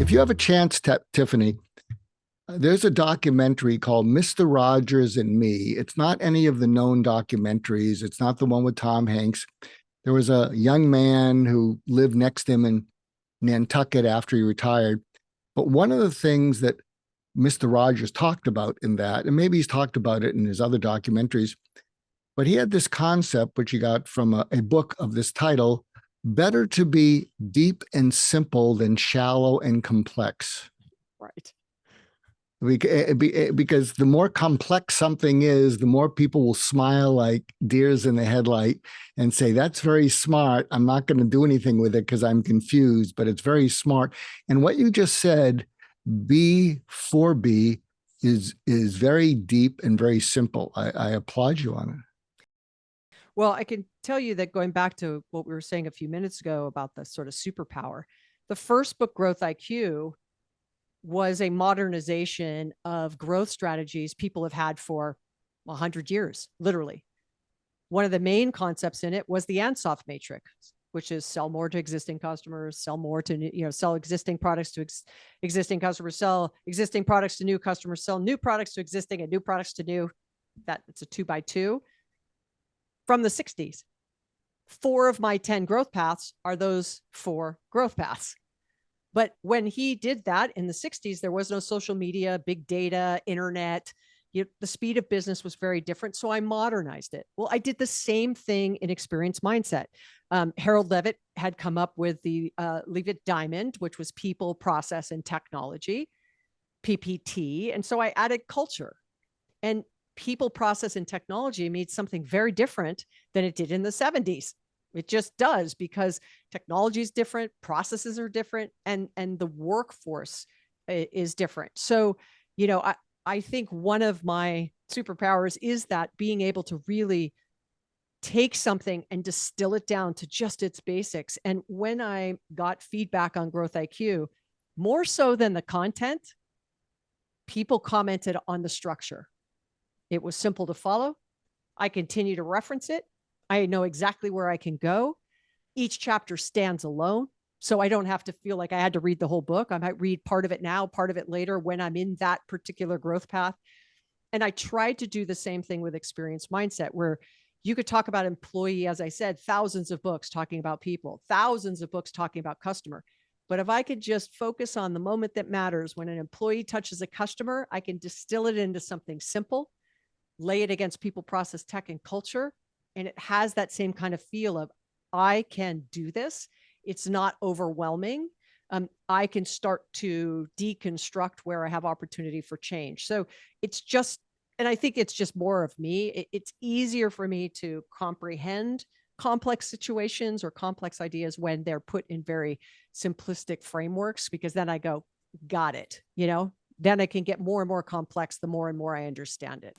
If you have a chance, Tiffani, there's a documentary called Mr. Rogers and Me. It's not any of the known documentaries. It's not the one with Tom Hanks. There was a young man who lived next to him in Nantucket after he retired. But one of the things that Mr. Rogers talked about in that, and maybe he's talked about it in his other documentaries, but he had this concept, which he got from a book of this title, Better to be Deep and Simple Than Shallow and Complex. Right. Because the more complex something is, the more people will smile like deers in the headlight and say, that's very smart. I'm not going to do anything with it because I'm confused, but it's very smart. And what you just said, B for B, is very deep and very simple. I applaud you on it. Well, I can tell you that going back to what we were saying a few minutes ago about the sort of superpower, the first book, Growth IQ, was a modernization of growth strategies people have had for 100 years, literally. One of the main concepts in it was the Ansoff matrix, which is sell more to existing customers, sell more to, sell existing products to existing customers, sell existing products to new customers, sell new products to existing and new products to new. It's a 2x2 from the 60s. 4 of my 10 growth paths are those 4 growth paths. But when he did that in the 60s, there was no social media, big data, internet. The speed of business was very different. So I modernized it. Well, I did the same thing in experience mindset. Harold Levitt had come up with the Levitt Diamond, which was people, process, and technology, PPT. And so I added culture. And people, process, and technology means something very different than it did in the 70s. It just does, because technology is different, processes are different, and the workforce is different. So, I think one of my superpowers is that being able to really take something and distill it down to just its basics. And when I got feedback on Growth IQ, more so than the content, people commented on the structure. It was simple to follow. I continue to reference it. I know exactly where I can go. Each chapter stands alone, so I don't have to feel like I had to read the whole book. I might read part of it now, part of it later when I'm in that particular growth path. And I tried to do the same thing with experience mindset, where you could talk about employee, as I said, thousands of books talking about people, thousands of books talking about customer. But if I could just focus on the moment that matters, when an employee touches a customer, I can distill it into something simple, lay it against people, process, tech, and culture. And it has that same kind of feel of, I can do this. It's not overwhelming. I can start to deconstruct where I have opportunity for change. So it's just, and I think it's just more of me. It's easier for me to comprehend complex situations or complex ideas when they're put in very simplistic frameworks, because then I go, got it. Then I can get more and more complex the more and more I understand it.